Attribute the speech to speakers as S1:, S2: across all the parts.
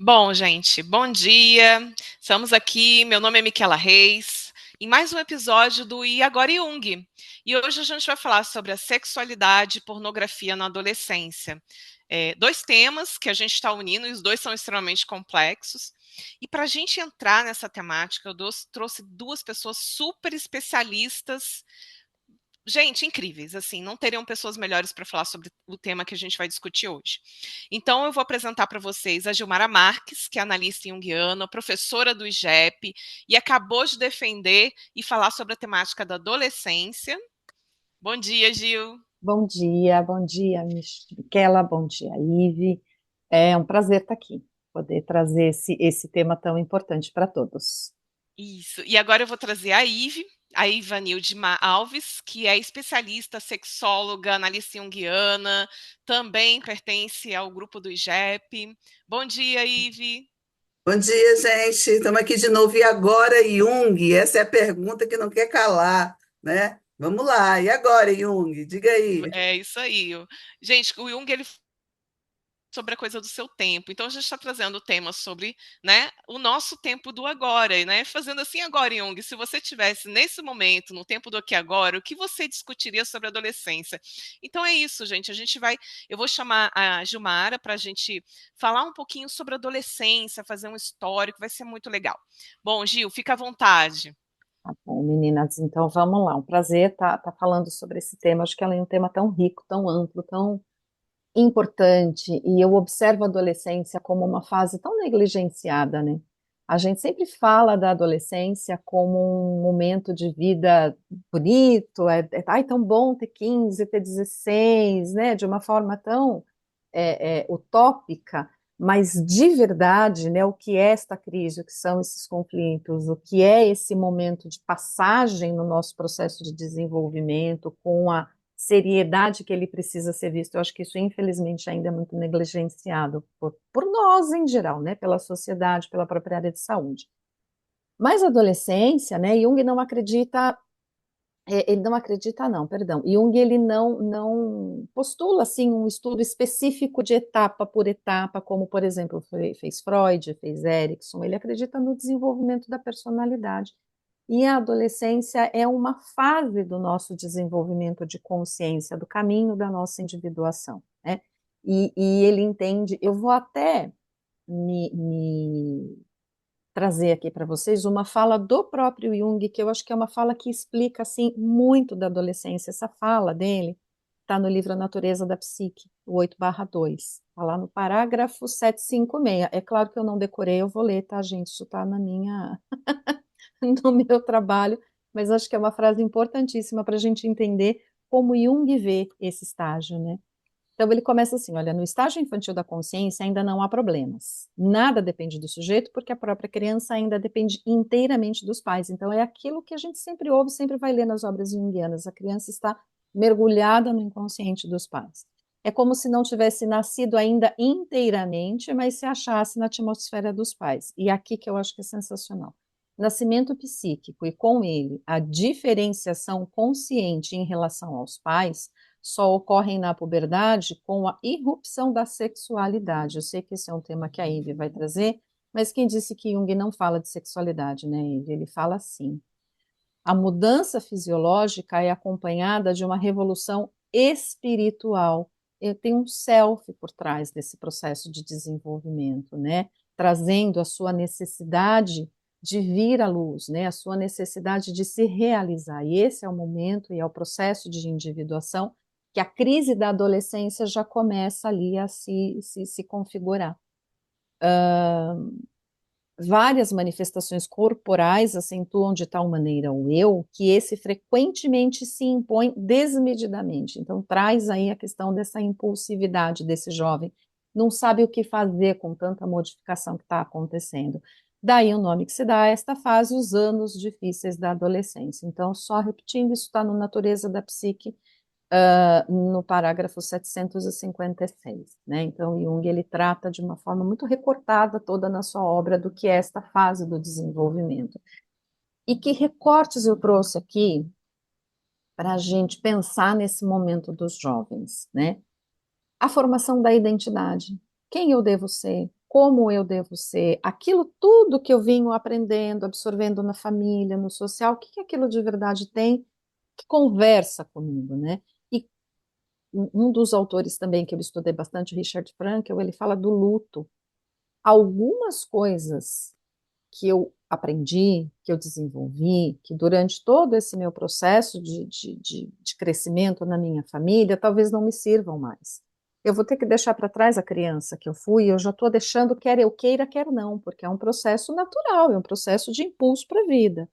S1: Bom, gente, bom dia. Estamos aqui. Meu nome é Miquela Reis, em mais um episódio do E Agora Jung. E hoje a gente vai falar sobre a sexualidade e pornografia na adolescência. Dois temas que a gente está unindo, e os dois são extremamente complexos. E para a gente entrar nessa temática, trouxe duas pessoas super especialistas, gente, incríveis, assim, não teriam pessoas melhores para falar sobre o tema que a gente vai discutir hoje. Então, eu vou apresentar para vocês a Gilmara Marques, que é analista junguiana, professora do IGEP, e acabou de defender e falar sobre a temática da adolescência. Bom dia, Gil.
S2: Bom dia, Michela, bom dia, Ive. É um prazer estar aqui, poder trazer esse tema tão importante para todos.
S1: Isso. E agora eu vou trazer a Ivanilde Alves, que é especialista, sexóloga, analista junguiana, também pertence ao grupo do IGEP. Bom dia, Ive.
S3: Bom dia, gente. Estamos aqui de novo. E agora, Jung? Essa é a pergunta que não quer calar, né? Vamos lá. E agora, Jung? Diga aí.
S1: É isso aí. Gente, o Jung ele sobre a coisa do seu tempo. Então a gente está trazendo o tema sobre, né, o nosso tempo do agora, e, né, fazendo assim agora, Jung, se você tivesse nesse momento, no tempo do aqui e agora, o que você discutiria sobre a adolescência? Então é isso, gente. Eu vou chamar a Gilmara para a gente falar um pouquinho sobre a adolescência, fazer um histórico, vai ser muito legal. Bom, Gil, fica à vontade.
S2: Tá bom, meninas, então vamos lá. Um prazer estar falando sobre esse tema. Acho que ela é um tema tão rico, tão amplo, tão importante, e eu observo a adolescência como uma fase tão negligenciada, né? A gente sempre fala da adolescência como um momento de vida bonito, ai, tão bom ter 15, ter 16, né? De uma forma tão utópica, mas de verdade, né? O que é esta crise, o que são esses conflitos, o que é esse momento de passagem no nosso processo de desenvolvimento com a seriedade que ele precisa ser visto. Eu acho que isso, infelizmente, ainda é muito negligenciado por nós em geral, né? Pela sociedade, pela própria área de saúde. Mas a adolescência, né? Jung não acredita, ele não acredita, não, perdão. Jung ele não postula assim um estudo específico de etapa por etapa, como por exemplo fez Freud, fez Erikson. Ele acredita no desenvolvimento da personalidade. E a adolescência é uma fase do nosso desenvolvimento de consciência, do caminho da nossa individuação, né? E ele entende, eu vou até me trazer aqui para vocês uma fala do próprio Jung, que eu acho que é uma fala que explica assim muito da adolescência. Essa fala dele está no livro A Natureza da Psique, o 8/2. Está lá no parágrafo 756. É claro que eu não decorei, eu vou ler, tá, gente? Isso está na minha no meu trabalho, mas acho que é uma frase importantíssima para a gente entender como Jung vê esse estágio, né? Então ele começa assim: olha, no estágio infantil da consciência ainda não há problemas. Nada depende do sujeito, porque a própria criança ainda depende inteiramente dos pais. Então é aquilo que a gente sempre ouve, sempre vai ler nas obras junguianas. A criança está mergulhada no inconsciente dos pais. É como se não tivesse nascido ainda inteiramente, mas se achasse na atmosfera dos pais. E aqui que eu acho que é sensacional. Nascimento psíquico e com ele a diferenciação consciente em relação aos pais só ocorrem na puberdade com a irrupção da sexualidade. Eu sei que esse é um tema que a Ivy vai trazer, mas quem disse que Jung não fala de sexualidade, né, Ivy? Ele fala assim: a mudança fisiológica é acompanhada de uma revolução espiritual. Tem um self por trás desse processo de desenvolvimento, né? Trazendo a sua necessidade de vir à luz, né? A sua necessidade de se realizar. E esse é o momento e é o processo de individuação que a crise da adolescência já começa ali a se configurar. Várias manifestações corporais acentuam de tal maneira o eu que esse frequentemente se impõe desmedidamente. Então, traz aí a questão dessa impulsividade desse jovem, não sabe o que fazer com tanta modificação que está acontecendo. Daí o nome que se dá a esta fase, os anos difíceis da adolescência. Então, só repetindo, isso está no Natureza da Psique, no parágrafo 756, né? Então, Jung ele trata de uma forma muito recortada toda na sua obra do que é esta fase do desenvolvimento. E que recortes eu trouxe aqui para a gente pensar nesse momento dos jovens, né? A formação da identidade. Quem eu devo ser? como eu devo ser, aquilo tudo que eu vinha aprendendo, absorvendo na família, no social, o que que aquilo de verdade tem que conversa comigo, né? E um dos autores também que eu estudei bastante, Richard Frankel, ele fala do luto. Algumas coisas que eu aprendi, que eu desenvolvi, que durante todo esse meu processo de crescimento na minha família, talvez não me sirvam mais. Eu vou ter que deixar para trás a criança que eu fui, eu já estou deixando, quer eu queira, quer não, porque é um processo natural, é um processo de impulso para a vida.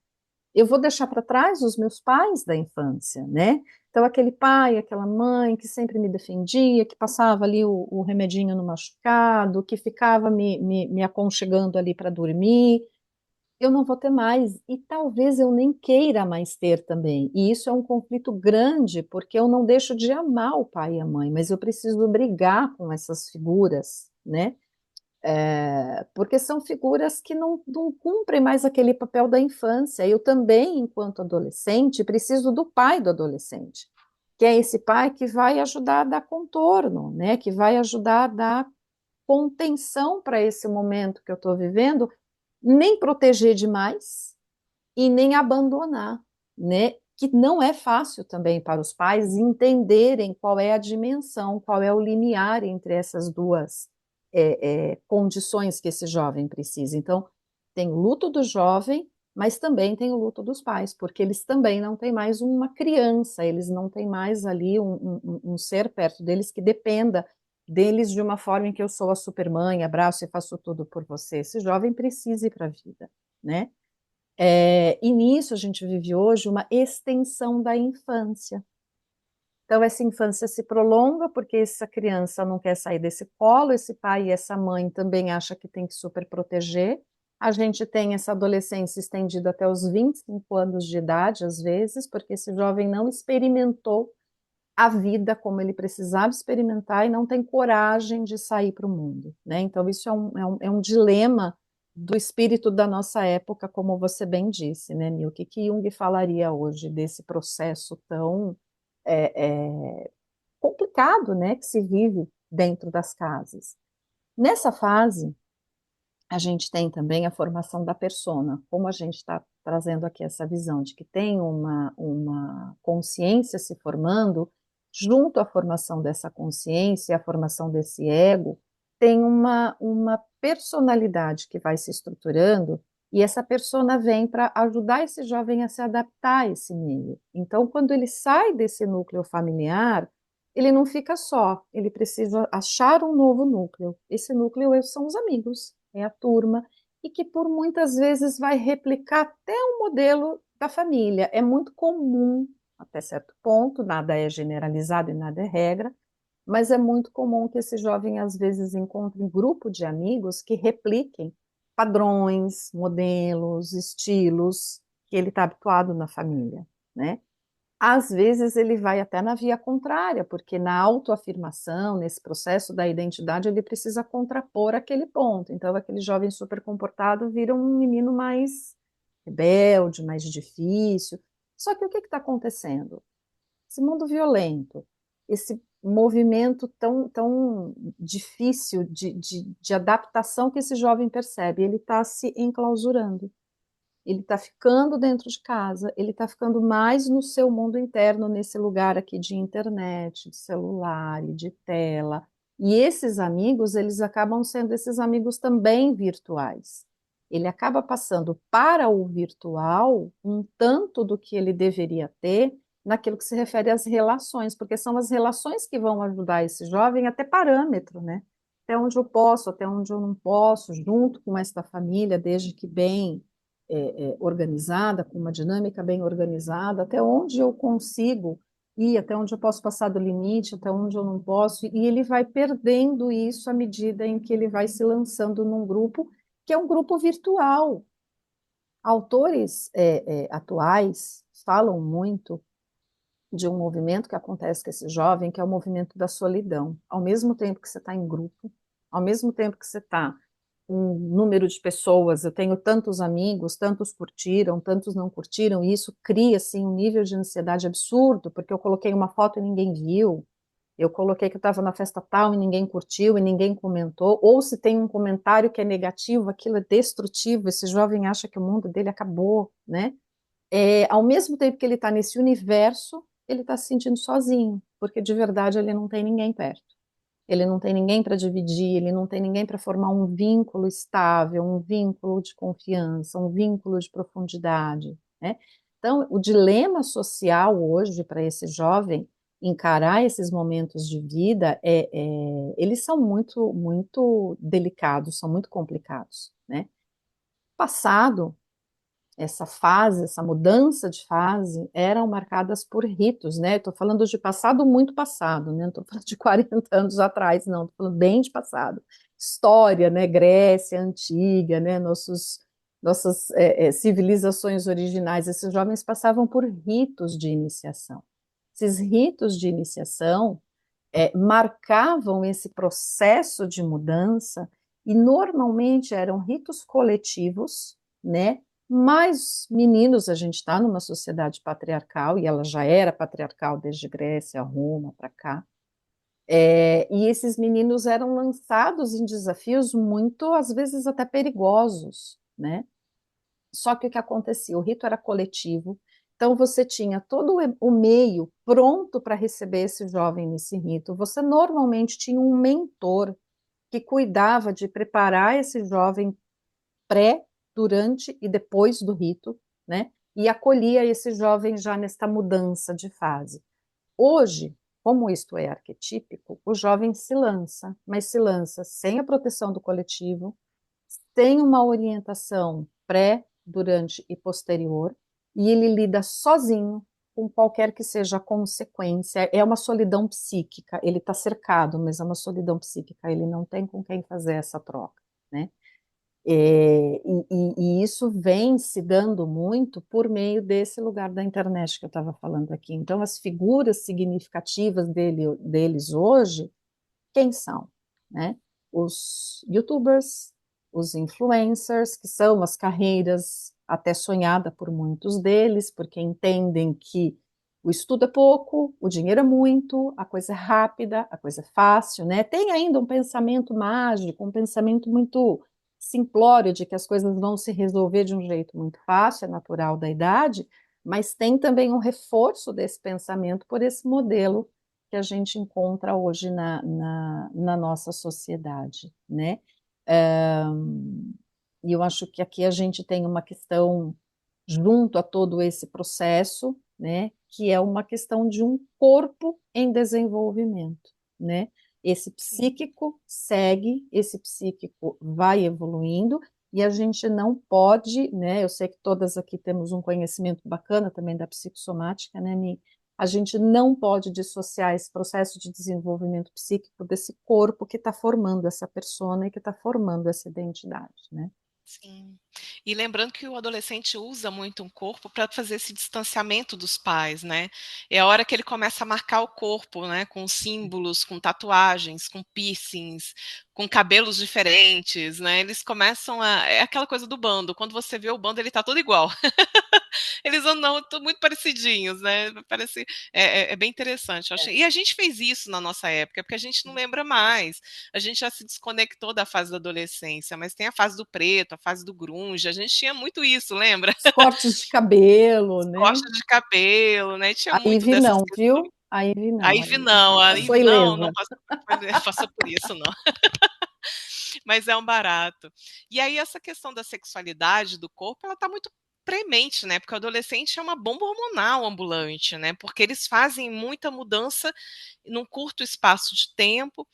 S2: Eu vou deixar para trás os meus pais da infância, né? Então, aquele pai, aquela mãe que sempre me defendia, que passava ali o remedinho no machucado, que ficava me aconchegando ali para dormir, eu não vou ter mais, e talvez eu nem queira mais ter também. E isso é um conflito grande, porque eu não deixo de amar o pai e a mãe, mas eu preciso brigar com essas figuras, né? Porque são figuras que não cumprem mais aquele papel da infância. Eu também, enquanto adolescente, preciso do pai do adolescente, que é esse pai que vai ajudar a dar contorno, né? Que vai ajudar a dar contenção para esse momento que eu estou vivendo, nem proteger demais e nem abandonar, né? Que não é fácil também para os pais entenderem qual é a dimensão, qual é o limiar entre essas duas condições que esse jovem precisa. Então, tem o luto do jovem, mas também tem o luto dos pais, porque eles também não têm mais uma criança, eles não têm mais ali um ser perto deles que dependa deles de uma forma em que eu sou a supermãe, abraço e faço tudo por você. Esse jovem precisa ir para a vida, né? E nisso a gente vive hoje uma extensão da infância. Então, essa infância se prolonga porque essa criança não quer sair desse colo, esse pai e essa mãe também acham que tem que super proteger. A gente tem essa adolescência estendida até os 25 anos de idade, às vezes, porque esse jovem não experimentou a vida como ele precisava experimentar e não tem coragem de sair para o mundo, né? Então, isso é um dilema do espírito da nossa época, como você bem disse, né, Mil? O que que Jung falaria hoje desse processo tão complicado, né, que se vive dentro das casas? Nessa fase, a gente tem também a formação da persona, como a gente está trazendo aqui essa visão de que tem uma consciência se formando, junto à formação dessa consciência, a formação desse ego, tem uma personalidade que vai se estruturando, e essa persona vem para ajudar esse jovem a se adaptar a esse meio. Então, quando ele sai desse núcleo familiar, ele não fica só, ele precisa achar um novo núcleo. Esse núcleo são os amigos, é a turma, e que por muitas vezes vai replicar até o modelo da família. É muito comum, até certo ponto, nada é generalizado e nada é regra, mas é muito comum que esse jovem às vezes encontre um grupo de amigos que repliquem padrões, modelos, estilos que ele está habituado na família, né? Às vezes ele vai até na via contrária, porque na autoafirmação, nesse processo da identidade, ele precisa contrapor aquele ponto. Então, aquele jovem super comportado vira um menino mais rebelde, mais difícil. Só que o que está acontecendo? Esse mundo violento, esse movimento tão difícil de adaptação que esse jovem percebe, ele está se enclausurando. Ele está ficando dentro de casa, ele está ficando mais no seu mundo interno, nesse lugar aqui de internet, de celular e de tela. E esses amigos, eles acabam sendo esses amigos também virtuais. Ele acaba passando para o virtual um tanto do que ele deveria ter naquilo que se refere às relações, porque são as relações que vão ajudar esse jovem a ter parâmetro, né? Até onde eu posso, até onde eu não posso, junto com esta família, desde que bem organizada, com uma dinâmica bem organizada, até onde eu consigo ir, até onde eu posso passar do limite, até onde eu não posso, e ele vai perdendo isso à medida em que ele vai se lançando num grupo que é um grupo virtual. Autores atuais falam muito de um movimento que acontece com esse jovem, que é o movimento da solidão. Ao mesmo tempo que você está em grupo, ao mesmo tempo que você está um número de pessoas, eu tenho tantos amigos, tantos curtiram, tantos não curtiram, e isso cria assim um nível de ansiedade absurdo, porque eu coloquei uma foto e ninguém viu, Eu coloquei que eu estava na festa tal e ninguém curtiu e ninguém comentou, ou se tem um comentário que é negativo, aquilo é destrutivo, esse jovem acha que o mundo dele acabou, né? Ao mesmo tempo que ele está nesse universo, ele está se sentindo sozinho, porque de verdade ele não tem ninguém perto. Ele não tem ninguém para dividir, ele não tem ninguém para formar um vínculo estável, um vínculo de confiança, um vínculo de profundidade, né? Então, o dilema social hoje para esse jovem encarar esses momentos de vida eles são muito, muito delicados, são muito complicados, né? Passado essa fase, essa mudança de fase, eram marcadas por ritos, né? Estou falando de passado muito passado, né? Não estou falando de 40 anos atrás, não, estou falando bem de passado. História, né? Grécia antiga, né? Nossas civilizações originais, esses jovens passavam por ritos de iniciação. Esses ritos de iniciação marcavam esse processo de mudança e normalmente eram ritos coletivos, né? Mas meninos, a gente está numa sociedade patriarcal e ela já era patriarcal desde Grécia, Roma para cá. E esses meninos eram lançados em desafios muito, às vezes até perigosos, né? Só que o que acontecia? O rito era coletivo, então você tinha todo o meio pronto para receber esse jovem nesse rito. Você normalmente tinha um mentor que cuidava de preparar esse jovem pré, durante e depois do rito, né? E acolhia esse jovem já nesta mudança de fase. Hoje, como isto é arquetípico, o jovem se lança, mas se lança sem a proteção do coletivo, tem uma orientação pré, durante e posterior, e ele lida sozinho com qualquer que seja a consequência. É uma solidão psíquica, ele está cercado, mas é uma solidão psíquica, ele não tem com quem fazer essa troca, né? E isso vem se dando muito por meio desse lugar da internet que eu estava falando aqui. Então, as figuras significativas deles hoje, quem são, né? Os YouTubers, os influencers, que são as carreiras até sonhada por muitos deles, porque entendem que o estudo é pouco, o dinheiro é muito, a coisa é rápida, a coisa é fácil, né? Tem ainda um pensamento mágico, um pensamento muito simplório de que as coisas vão se resolver de um jeito muito fácil, é natural da idade, mas tem também um reforço desse pensamento por esse modelo que a gente encontra hoje na nossa sociedade, né? E eu acho que aqui a gente tem uma questão junto a todo esse processo, né? Que é uma questão de um corpo em desenvolvimento, né? Esse
S1: Sim.
S2: psíquico segue, esse psíquico vai evoluindo e a gente não pode, né? Eu sei que todas aqui temos um conhecimento bacana também da psicossomática, né, Mi? A gente não pode dissociar esse processo de desenvolvimento psíquico desse corpo que está formando essa persona e que está formando essa identidade, né?
S1: Sim. E lembrando que o adolescente usa muito um corpo para fazer esse distanciamento dos pais, né? É a hora que ele começa a marcar o corpo, né? Com símbolos, com tatuagens, com piercings, com cabelos diferentes, né? Eles começam a. É aquela coisa do bando. Quando você vê o bando, ele tá todo igual. Eles andam muito parecidinhos, né? Parece, é bem interessante. E a gente fez isso na nossa época, porque a gente não lembra mais. A gente já se desconectou da fase da adolescência, mas tem a fase do preto, a fase do grunge. A gente tinha muito isso, lembra?
S2: Os cortes de cabelo, né?
S1: Corte de cabelo, né? Tinha
S2: A
S1: muito
S2: Ivy
S1: dessas
S2: não,
S1: questões.
S2: viu? A Ivy
S1: A
S2: não,
S1: Ivy não, a
S2: passou
S1: Ivy não, não
S2: ilesa.
S1: passou por isso, não. Mas é um barato. E aí essa questão da sexualidade do corpo, ela está muito premente, né? Porque o adolescente é uma bomba hormonal ambulante, né? Porque eles fazem muita mudança num curto espaço de tempo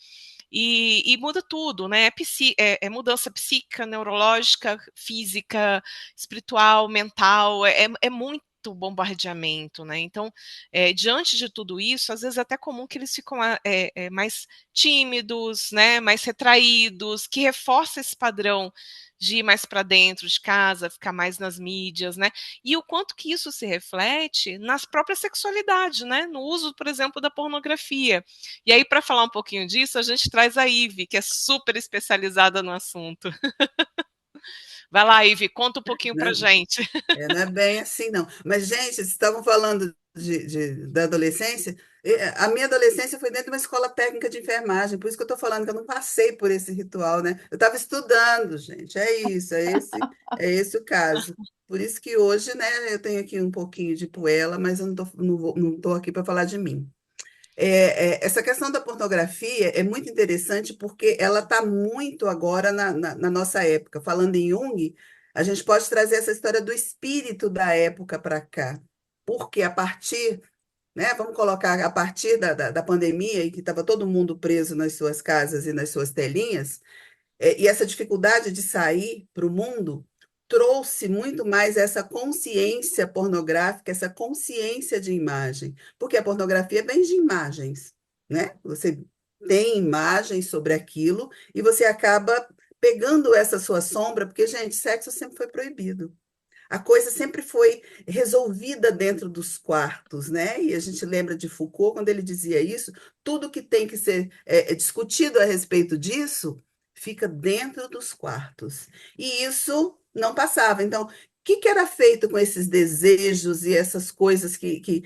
S1: e muda tudo, né? É mudança psíquica, neurológica, física, espiritual, mental, é muito bombardeamento, né? Então, diante de tudo isso, às vezes é até comum que eles ficam mais tímidos, né? Mais retraídos, que reforça esse padrão de ir mais para dentro de casa, ficar mais nas mídias, né? E o quanto que isso se reflete nas próprias sexualidades, né? No uso, por exemplo, da pornografia. E aí, para falar um pouquinho disso, a gente traz a Ive, que é super especializada no assunto. Vai lá, Ive, conta um pouquinho para
S3: Né?
S1: gente.
S3: Não é bem assim, não. Mas, gente, vocês estavam falando da adolescência, a minha adolescência foi dentro de uma escola técnica de enfermagem, por isso que eu estou falando que eu não passei por esse ritual, né? Eu estava estudando, gente, é isso, é esse o caso. Por isso que hoje, né, eu tenho aqui um pouquinho de poela, mas eu não tô aqui para falar de mim. Essa questão da pornografia é muito interessante porque ela está muito agora na nossa época. Falando em Jung, a gente pode trazer essa história do espírito da época para cá. Porque a partir, né, vamos colocar, a partir da pandemia, em que estava todo mundo preso nas suas casas e nas suas telinhas, e essa dificuldade de sair para o mundo trouxe muito mais essa consciência pornográfica, essa consciência de imagem, porque a pornografia vem de imagens, né? Você tem imagens sobre aquilo e você acaba pegando essa sua sombra, porque, gente, sexo sempre foi proibido. A coisa sempre foi resolvida dentro dos quartos, né? E a gente lembra de Foucault quando ele dizia isso: tudo que tem que ser discutido a respeito disso fica dentro dos quartos. E isso não passava. Então, o que era feito com esses desejos e essas coisas que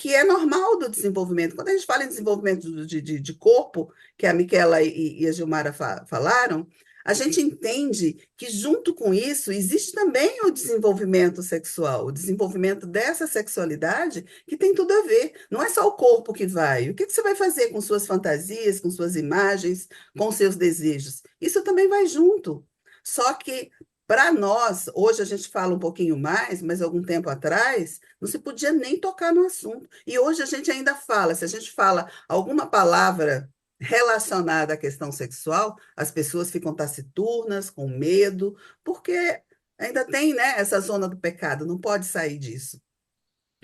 S3: é normal do desenvolvimento? Quando a gente fala em desenvolvimento de corpo, que a Miquela e a Gilmara falaram, a gente entende que, junto com isso, existe também o desenvolvimento sexual, o desenvolvimento dessa sexualidade que tem tudo a ver. Não é só o corpo que vai. O que você vai fazer com suas fantasias, com suas imagens, com seus desejos? Isso também vai junto. Só que, para nós, hoje a gente fala um pouquinho mais, mas algum tempo atrás, não se podia nem tocar no assunto. E hoje a gente ainda fala, se a gente fala alguma palavra relacionada à questão sexual, as pessoas ficam taciturnas, com medo, porque ainda tem, né, essa zona do pecado, não pode sair disso.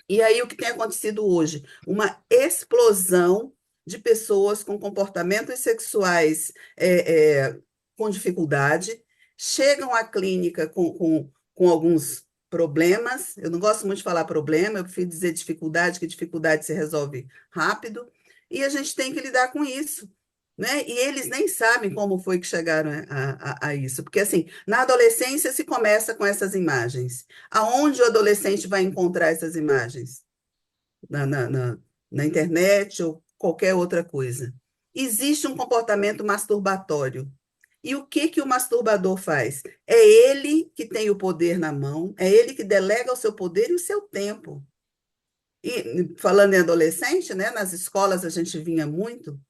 S3: E aí o que tem acontecido hoje? Uma explosão de pessoas com comportamentos sexuais com dificuldade, chegam à clínica com alguns problemas. Eu não gosto muito de falar problema, eu prefiro dizer dificuldade, que dificuldade se resolve rápido, e a gente tem que lidar com isso. Né? E eles nem sabem como foi que chegaram a isso, porque assim, na adolescência se começa com essas imagens. Aonde o adolescente vai encontrar essas imagens? Na internet ou qualquer outra coisa. Existe um comportamento masturbatório. E o que o masturbador faz? É ele que tem o poder na mão, é ele que delega o seu poder e o seu tempo. E falando em adolescente, né, nas escolas a gente via muito,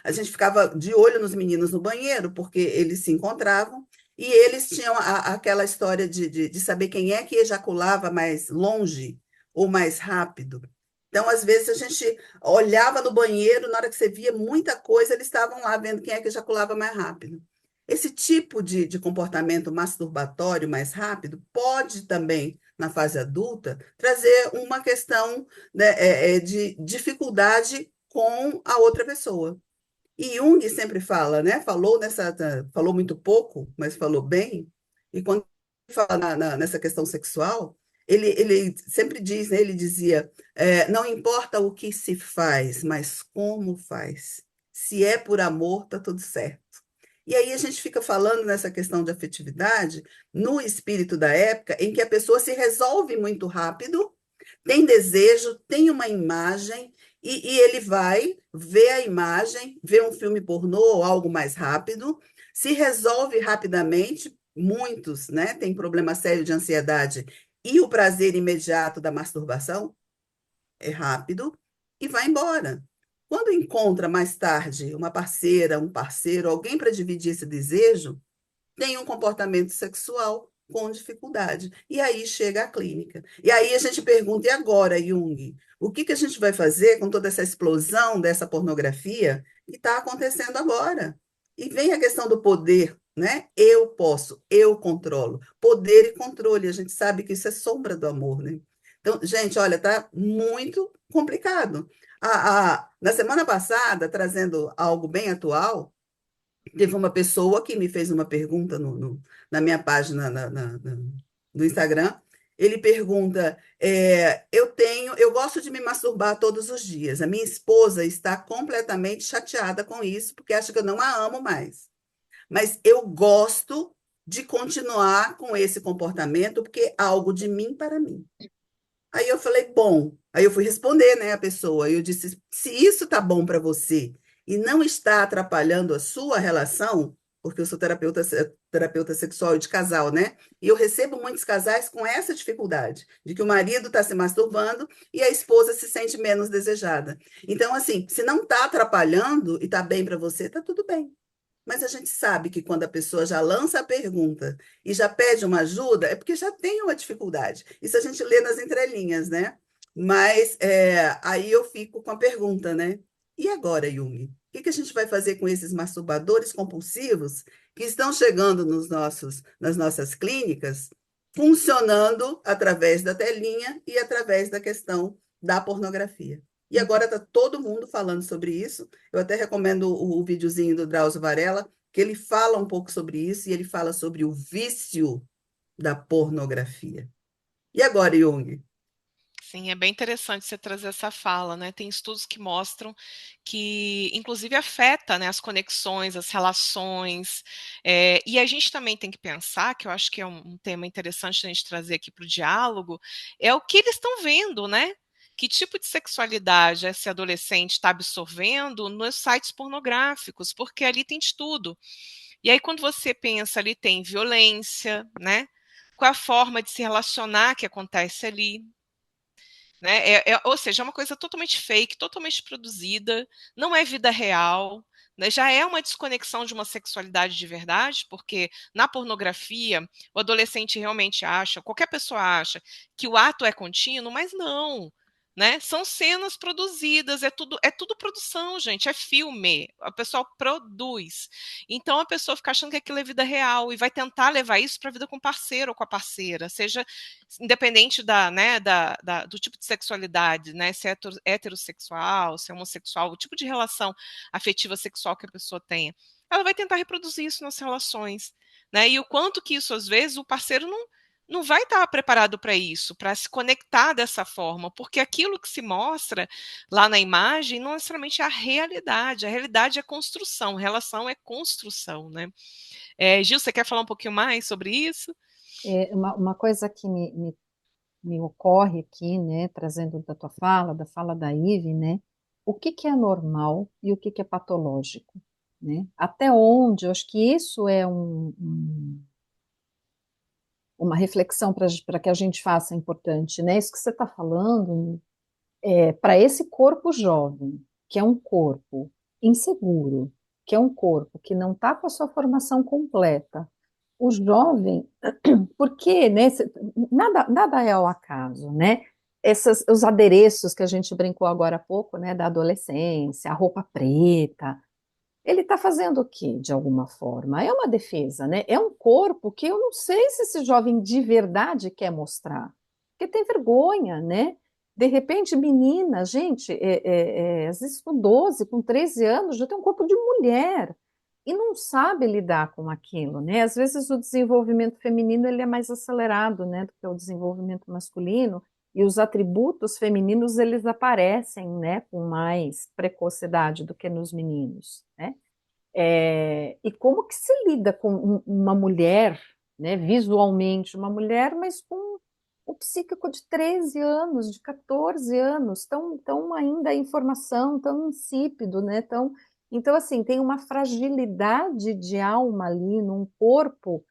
S3: a gente ficava de olho nos meninos no banheiro, porque eles se encontravam e eles tinham aquela história de saber quem é que ejaculava mais longe ou mais rápido. Então, às vezes, a gente olhava no banheiro, na hora que você via muita coisa, eles estavam lá vendo quem é que ejaculava mais rápido. Esse tipo de comportamento masturbatório mais rápido pode também, na fase adulta, trazer uma questão, né, de dificuldade com a outra pessoa. E Jung sempre fala, né? Falou muito pouco, mas falou bem. E quando ele fala nessa questão sexual, ele sempre diz, né? Ele dizia, não importa o que se faz, mas como faz. Se é por amor, tá tudo certo. E aí a gente fica falando nessa questão de afetividade no espírito da época, em que a pessoa se resolve muito rápido, tem desejo, tem uma imagem, e ele vai ver a imagem, ver um filme pornô ou algo mais rápido, se resolve rapidamente. Muitos, né, têm problema sério de ansiedade, e o prazer imediato da masturbação é rápido e vai embora. Quando encontra mais tarde uma parceira, um parceiro, alguém para dividir esse desejo, tem um comportamento sexual com dificuldade. E aí chega a clínica. E aí a gente pergunta: e agora, Jung? O que a gente vai fazer com toda essa explosão dessa pornografia que está acontecendo agora? E vem a questão do poder, né? Eu posso, eu controlo. Poder e controle, a gente sabe que isso é sombra do amor, né? Então, gente, olha, tá muito complicado. Na semana passada, trazendo algo bem atual, teve uma pessoa que me fez uma pergunta na minha página no Instagram. Ele pergunta: eu gosto de me masturbar todos os dias. A minha esposa está completamente chateada com isso, porque acha que eu não a amo mais. Mas eu gosto de continuar com esse comportamento, porque é algo de mim para mim. Aí eu falei, bom. Aí eu fui responder, né, a pessoa. Eu disse, se isso tá bom para você e não está atrapalhando a sua relação, porque eu sou terapeuta sexual e de casal, né? E eu recebo muitos casais com essa dificuldade, de que o marido está se masturbando e a esposa se sente menos desejada. Então, assim, se não está atrapalhando e está bem para você, tá tudo bem. Mas a gente sabe que quando a pessoa já lança a pergunta e já pede uma ajuda, é porque já tem uma dificuldade. Isso a gente lê nas entrelinhas, né? Mas aí eu fico com a pergunta, né? E agora, Jung? O que que a gente vai fazer com esses masturbadores compulsivos que estão chegando nas nossas clínicas, funcionando através da telinha e através da questão da pornografia? E agora está todo mundo falando sobre isso. Eu até recomendo o videozinho do Drauzio Varela, que ele fala um pouco sobre isso e ele fala sobre o vício da pornografia. E agora, Jung?
S1: Sim, é bem interessante você trazer essa fala, né? Tem estudos que mostram que, inclusive, afeta, né, as conexões, as relações. E a gente também tem que pensar, que eu acho que é um tema interessante a gente trazer aqui para o diálogo, é o que eles estão vendo, né? Que tipo de sexualidade esse adolescente está absorvendo nos sites pornográficos, porque ali tem de tudo. E aí, quando você pensa ali, tem violência, né? Qual é a forma de se relacionar que acontece ali? Né? Ou seja, é uma coisa totalmente fake, totalmente produzida, não é vida real, né? Já é uma desconexão de uma sexualidade de verdade, porque na pornografia o adolescente realmente acha, qualquer pessoa acha, que o ato é contínuo, mas não. Né? São cenas produzidas, é tudo produção, gente, é filme, a pessoa produz. Então a pessoa fica achando que aquilo é vida real e vai tentar levar isso para a vida com o parceiro ou com a parceira, seja independente do tipo de sexualidade, né, se é heterossexual, se é homossexual, o tipo de relação afetiva sexual que a pessoa tenha, ela vai tentar reproduzir isso nas relações, né, e o quanto que isso, às vezes, o parceiro não vai estar preparado para isso, para se conectar dessa forma, porque aquilo que se mostra lá na imagem não necessariamente é a realidade é construção, relação é construção, né. Gil, você quer falar um pouquinho mais sobre isso?
S2: Uma coisa que me ocorre aqui, né, trazendo da tua fala, da fala da Ive, né, o que que é normal e o que que é patológico, né? Até onde, eu acho que isso é uma reflexão para que a gente faça importante, né? Isso que você está falando para esse corpo jovem, que é um corpo inseguro, que é um corpo que não está com a sua formação completa. O jovem, porque né, nada é ao acaso, né? Os adereços que a gente brincou agora há pouco, né, da adolescência, a roupa preta, ele está fazendo o quê, de alguma forma? É uma defesa, né? É um corpo que eu não sei se esse jovem de verdade quer mostrar, porque tem vergonha, né? De repente, menina, gente, às vezes com 12, com 13 anos, já tem um corpo de mulher e não sabe lidar com aquilo, né? Às vezes o desenvolvimento feminino ele é mais acelerado, né, do que o desenvolvimento masculino, e os atributos femininos eles aparecem, né, com mais precocidade do que nos meninos, né? E como que se lida com uma mulher, né, visualmente uma mulher, mas com o psíquico de 13 anos, de 14 anos, tão ainda em formação, tão insípido, né? Então, assim, tem uma fragilidade de alma ali num corpo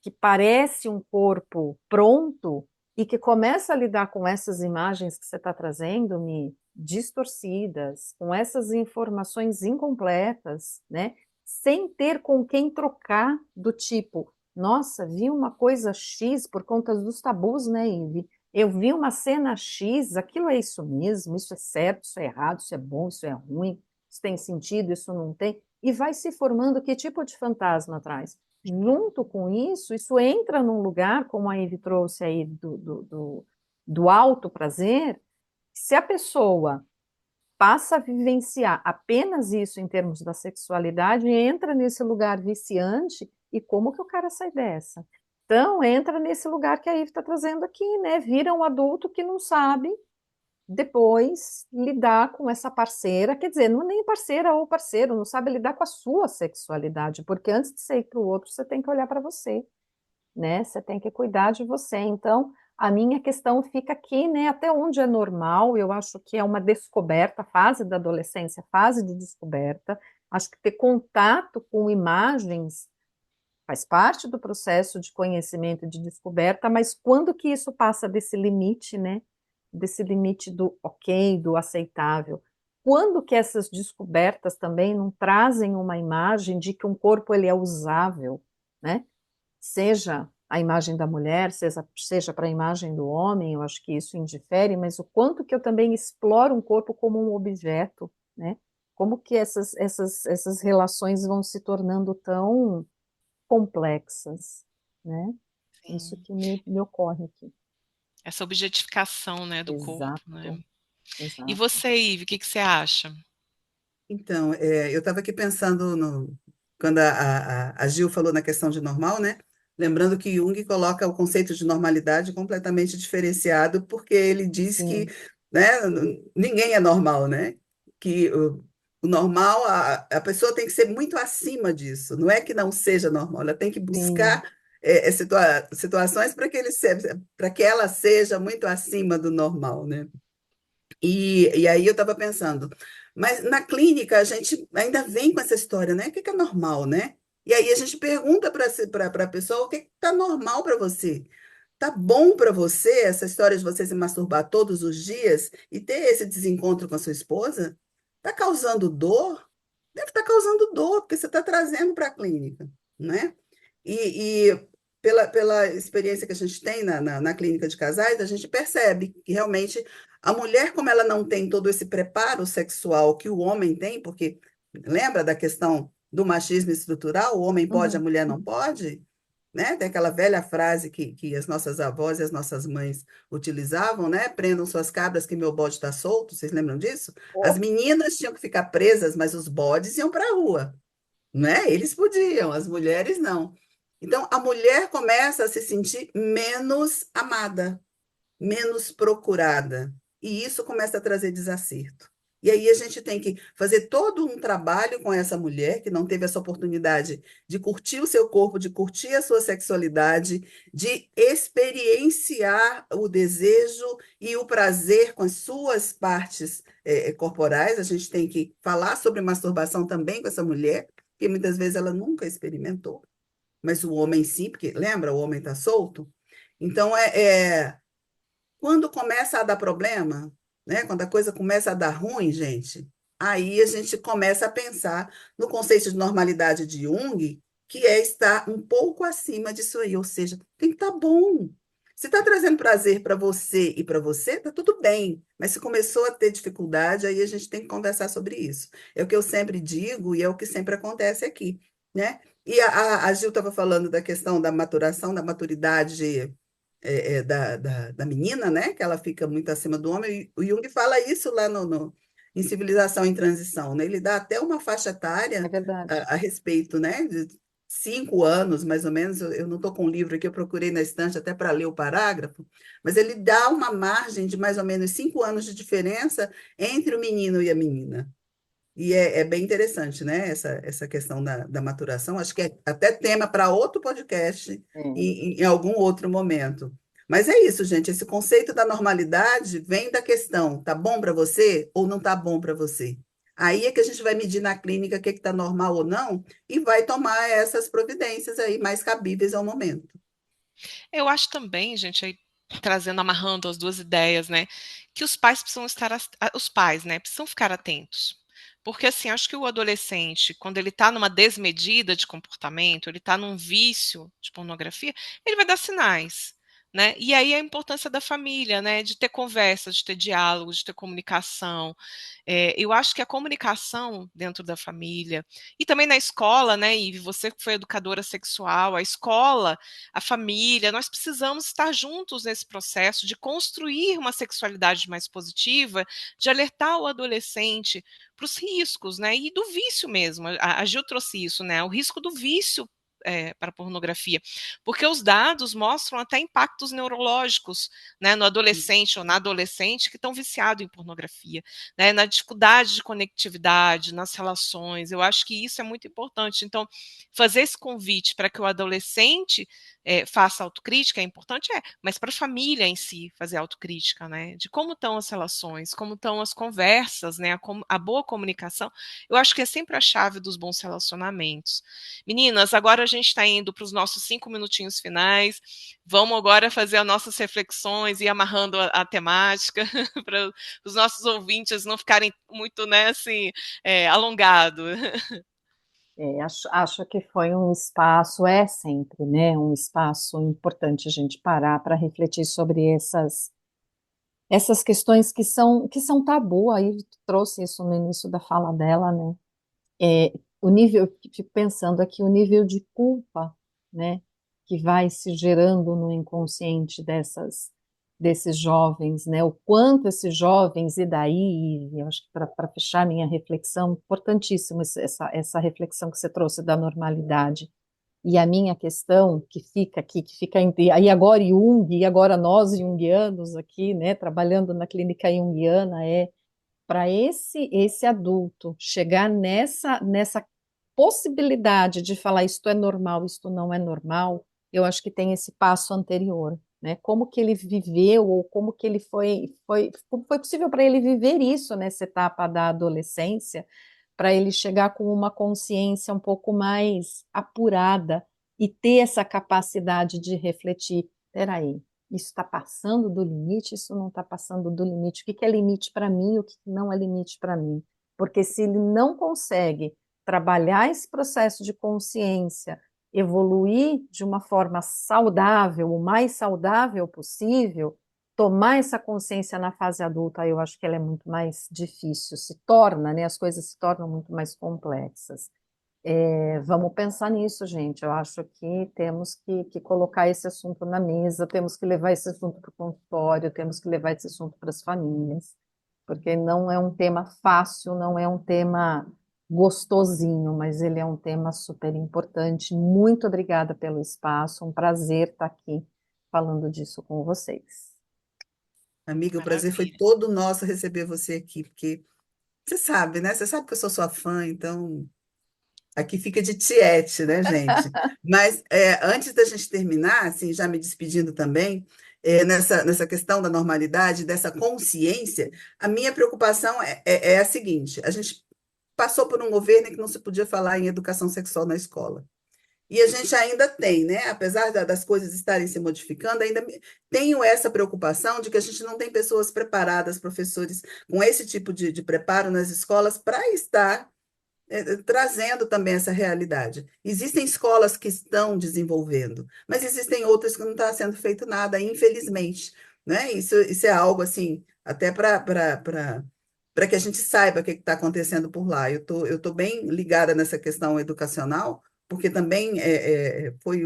S2: que parece um corpo pronto e que começa a lidar com essas imagens que você está trazendo, me distorcidas, com essas informações incompletas, né? Sem ter com quem trocar do tipo, nossa, vi uma coisa X por conta dos tabus, né, Ive? Eu vi uma cena X, aquilo é isso mesmo, isso é certo, isso é errado, isso é bom, isso é ruim, isso tem sentido, isso não tem, e vai se formando que tipo de fantasma atrás? Junto com isso, isso entra num lugar, como a Ivy trouxe aí, do alto prazer. Se a pessoa passa a vivenciar apenas isso em termos da sexualidade, entra nesse lugar viciante, e como que o cara sai dessa? Então, entra nesse lugar que a Ivy está trazendo aqui, né? Vira um adulto que não sabe depois lidar com essa parceira, quer dizer, não é nem parceira ou parceiro, não sabe lidar com a sua sexualidade, porque antes de você ir para o outro, você tem que olhar para você, né? Você tem que cuidar de você. Então, A minha questão fica aqui, né? Até onde é normal, eu acho que é uma descoberta, fase da adolescência, fase de descoberta. Acho que ter contato com imagens faz parte do processo de conhecimento e de descoberta, mas quando que isso passa desse limite, né? Desse limite do ok, do aceitável? Quando que essas descobertas também não trazem uma imagem de que um corpo ele é usável, né? Seja a imagem da mulher, seja para a imagem do homem, eu acho que isso indifere, mas o quanto que eu também exploro um corpo como um objeto, né? Como que essas relações vão se tornando tão complexas, né? Isso
S1: Sim.
S2: que me ocorre aqui.
S1: Essa objetificação, né, do corpo, né?
S2: Exato,
S1: E
S2: exato.
S1: você, Ive, o que que você acha?
S3: Então, eu estava aqui pensando quando a Gil falou na questão de normal, né? Lembrando que Jung coloca o conceito de normalidade completamente diferenciado, porque ele diz que,
S2: Sim,
S3: né, ninguém é normal, né? Que o normal, a pessoa tem que ser muito acima disso. Não é que não seja normal, ela tem que
S2: sim,
S3: buscar situações para que ela seja muito acima do normal, né? E aí eu estava pensando, mas na clínica a gente ainda vem com essa história, né? O que que é normal, né? E aí a gente pergunta para a pessoa o que está normal para você. Tá bom para você essa história de você se masturbar todos os dias e ter esse desencontro com a sua esposa? Tá causando dor? Deve estar causando dor, porque você está trazendo para a clínica, né? E pela experiência que a gente tem na clínica de casais, a gente percebe que realmente a mulher, como ela não tem todo esse preparo sexual que o homem tem, porque lembra da questão do machismo estrutural, o homem pode, a
S2: uhum,
S3: mulher não pode? Né? Tem aquela velha frase que as nossas avós e as nossas mães utilizavam, né? Prendam suas cabras que meu bode está solto. Vocês lembram disso? As
S2: oh,
S3: meninas tinham que ficar presas, mas os bodes iam para a rua, né? Eles podiam, as mulheres não. Então, a mulher começa a se sentir menos amada, menos procurada. E isso começa a trazer desacerto. E aí a gente tem que fazer todo um trabalho com essa mulher que não teve essa oportunidade de curtir o seu corpo, de curtir a sua sexualidade, de experienciar o desejo e o prazer com as suas partes corporais. A gente tem que falar sobre masturbação também com essa mulher, porque muitas vezes ela nunca experimentou, mas o homem sim, porque lembra, o homem está solto. Então, quando começa a dar problema, né? Quando a coisa começa a dar ruim, gente, aí a gente começa a pensar no conceito de normalidade de Jung, que é estar um pouco acima disso aí, ou seja, tem que estar bom. Se está trazendo prazer para você e para você, tá tudo bem. Mas se começou a ter dificuldade, aí a gente tem que conversar sobre isso. É o que eu sempre digo e é o que sempre acontece aqui, né? E a Gil estava falando da questão da maturação, da maturidade da menina, né? Que ela fica muito acima do homem. O Jung fala isso lá em Civilização em Transição, né? Ele dá até uma faixa
S2: é
S3: etária
S2: verdade.
S3: a respeito, né? De 5 anos, mais ou menos. Eu não estou com o livro aqui, eu procurei na estante até para ler o parágrafo, mas ele dá uma margem de mais ou menos 5 anos de diferença entre o menino e a menina. E é bem interessante, né? Essa questão da maturação. Acho que é até tema para outro podcast
S2: É.
S3: em algum outro momento. Mas é isso, gente. Esse conceito da normalidade vem da questão: tá bom para você ou não tá bom para você? Aí é que a gente vai medir na clínica o que está normal ou não e vai tomar essas providências aí mais cabíveis ao momento.
S1: Eu acho também, gente, aí trazendo, amarrando as duas ideias, né, que os pais precisam estar, os pais, né, precisam ficar atentos. Porque, assim, acho que o adolescente, quando ele está numa desmedida de comportamento, ele está num vício de pornografia, ele vai dar sinais, né? E aí a importância da família, né, de ter conversa, de ter diálogo, de ter comunicação. Eu acho que a comunicação dentro da família e também na escola, né, e você que foi educadora sexual, a escola, a família, nós precisamos estar juntos nesse processo de construir uma sexualidade mais positiva, de alertar o adolescente para os riscos, né? E do vício mesmo. A Gil trouxe isso, né? O risco do vício para a pornografia, porque os dados mostram até impactos neurológicos, né, no adolescente ou na adolescente que estão viciados em pornografia, né, na dificuldade de conectividade, nas relações. Eu acho que isso é muito importante. Então, fazer esse convite para que o adolescente faça autocrítica, é importante, mas para a família em si fazer autocrítica, né? De como estão as relações, como estão as conversas, né? A boa comunicação, eu acho que é sempre a chave dos bons relacionamentos. Meninas, agora a gente está indo para os nossos 5 minutinhos finais. Vamos agora fazer as nossas reflexões e amarrando a temática para os nossos ouvintes não ficarem muito, né, assim, alongado.
S2: Acho que foi um espaço, é sempre, né, um espaço importante a gente parar para refletir sobre essas questões que são tabu. Aí trouxe isso no início da fala dela, né? O nível, eu fico pensando aqui, o nível de culpa, né, que vai se gerando no inconsciente desses jovens, né, o quanto esses jovens, e daí, eu acho que para fechar minha reflexão, importantíssimo essa reflexão que você trouxe da normalidade. E a minha questão que fica aqui, que fica entre, aí agora Jung, e agora nós junguianos aqui, né, trabalhando na clínica junguiana, para esse adulto chegar nessa possibilidade de falar isto é normal, isto não é normal, eu acho que tem esse passo anterior, né? Como que ele viveu ou como que ele como foi possível para ele viver isso nessa etapa da adolescência, para ele chegar com uma consciência um pouco mais apurada e ter essa capacidade de refletir. Peraí, isso está passando do limite, isso não está passando do limite. O que que é limite para mim, o que não é limite para mim? Porque se ele não consegue trabalhar esse processo de consciência, evoluir de uma forma saudável, o mais saudável possível, tomar essa consciência na fase adulta, eu acho que ela é muito mais difícil, se torna, né? As coisas se tornam muito mais complexas. Vamos pensar nisso, gente. Eu acho que temos que colocar esse assunto na mesa, temos que levar esse assunto para o consultório, temos que levar esse assunto para as famílias, porque não é um tema fácil, não é um tema gostosinho, mas ele é um tema super importante. Muito obrigada pelo espaço, um prazer estar aqui falando disso com vocês.
S3: Amiga, o prazer foi
S1: Maravilha.
S3: todo nosso receber você aqui, porque você sabe, né? Você sabe que eu sou sua fã, então aqui fica de tiete, né, gente? Mas antes da gente terminar, assim, já me despedindo também, nessa questão da normalidade, dessa consciência, a minha preocupação é a seguinte: a gente passou por um governo que não se podia falar em educação sexual na escola. E a gente ainda tem, né? Apesar das coisas estarem se modificando, ainda tenho essa preocupação de que a gente não tem pessoas preparadas, professores com esse tipo de preparo nas escolas para estar trazendo também essa realidade. Existem escolas que estão desenvolvendo, mas existem outras que não está sendo feito nada, infelizmente, né? Isso é algo assim, até para que a gente saiba o que está acontecendo por lá. Eu tô bem ligada nessa questão educacional, porque também foi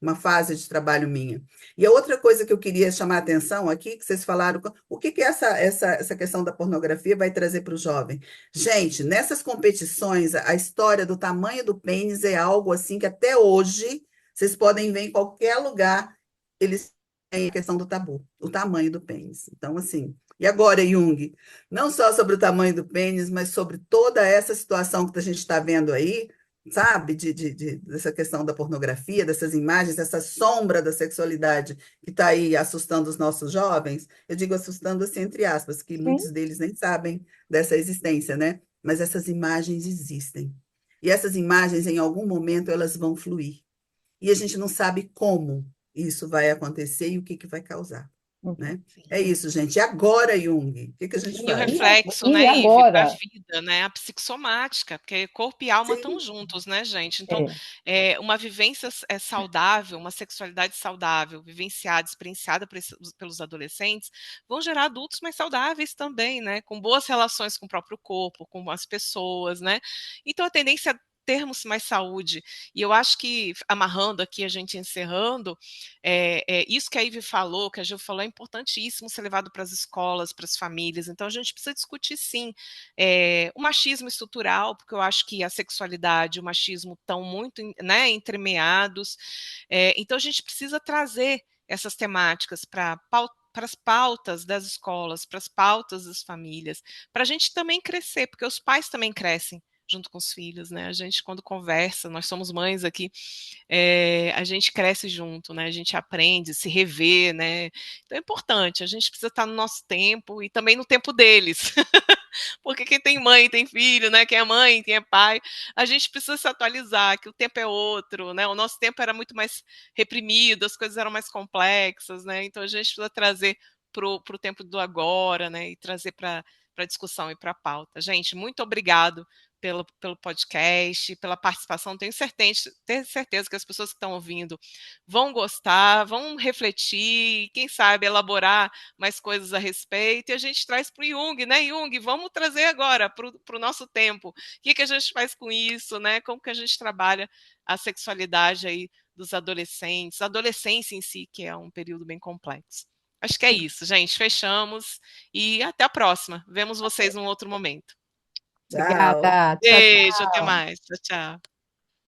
S3: uma fase de trabalho minha. E a outra coisa que eu queria chamar a atenção aqui, que vocês falaram, o que que essa questão da pornografia vai trazer para o jovem? Gente, nessas competições, a história do tamanho do pênis é algo assim que até hoje vocês podem ver em qualquer lugar, eles têm a questão do tabu, o tamanho do pênis. Então, assim, e agora, Jung, não só sobre o tamanho do pênis, mas sobre toda essa situação que a gente está vendo aí, sabe, dessa questão da pornografia, dessas imagens, essa sombra da sexualidade que está aí assustando os nossos jovens. Eu digo assustando assim, entre aspas, que
S2: Sim,
S3: muitos deles nem sabem dessa existência, né? Mas essas imagens existem. E essas imagens, em algum momento, elas vão fluir. E a gente não sabe como isso vai acontecer e o que que vai causar,
S2: uhum.
S3: né? É
S1: Sim.
S3: isso, gente. E agora, Jung, o que que a gente
S1: E o
S3: faz?
S1: reflexo,
S2: E
S1: né, Ive, para a
S2: agora?
S1: vida, né, a psicossomática, porque corpo e alma estão
S3: Sim,
S1: juntos, né, gente? Então,
S2: É,
S1: uma vivência saudável, uma sexualidade saudável, vivenciada, experienciada pelos adolescentes, vão gerar adultos mais saudáveis também, né, com boas relações com o próprio corpo, com as pessoas, né? Então, a tendência é termos mais saúde. E eu acho que, amarrando aqui, a gente encerrando, isso que a Ivy falou, que a Gil falou, é importantíssimo ser levado para as escolas, para as famílias. Então, a gente precisa discutir, sim, o machismo estrutural, porque eu acho que a sexualidade e o machismo estão muito, né, entremeados. Então, a gente precisa trazer essas temáticas para as pautas das escolas, para as pautas das famílias, para a gente também crescer, porque os pais também crescem junto com os filhos, né? A gente, quando conversa, nós somos mães aqui, a gente cresce junto, né? A gente aprende, se rever, né? Então é importante, a gente precisa estar no nosso tempo e também no tempo deles. Porque quem tem mãe tem filho, né? Quem é mãe, quem é pai, a gente precisa se atualizar, que o tempo é outro, né? O nosso tempo era muito mais reprimido, as coisas eram mais complexas, né? Então a gente precisa trazer para o tempo do agora, né? E trazer para a discussão e para a pauta. Gente, muito obrigado pelo podcast, pela participação. Tenho certeza que as pessoas que estão ouvindo vão gostar, vão refletir, quem sabe elaborar mais coisas a respeito, e a gente traz para o Jung, né, Jung? Vamos trazer agora para o nosso tempo. O que a gente faz com isso, né? Como que a gente trabalha a sexualidade aí dos adolescentes, a adolescência em si, que é um período bem complexo. Acho que é isso, gente. Fechamos e até a próxima. Vemos vocês num outro momento.
S3: Tchau.
S2: Obrigada. Tchau,
S1: Beijo, até
S2: tchau.
S1: mais. Tchau, tchau.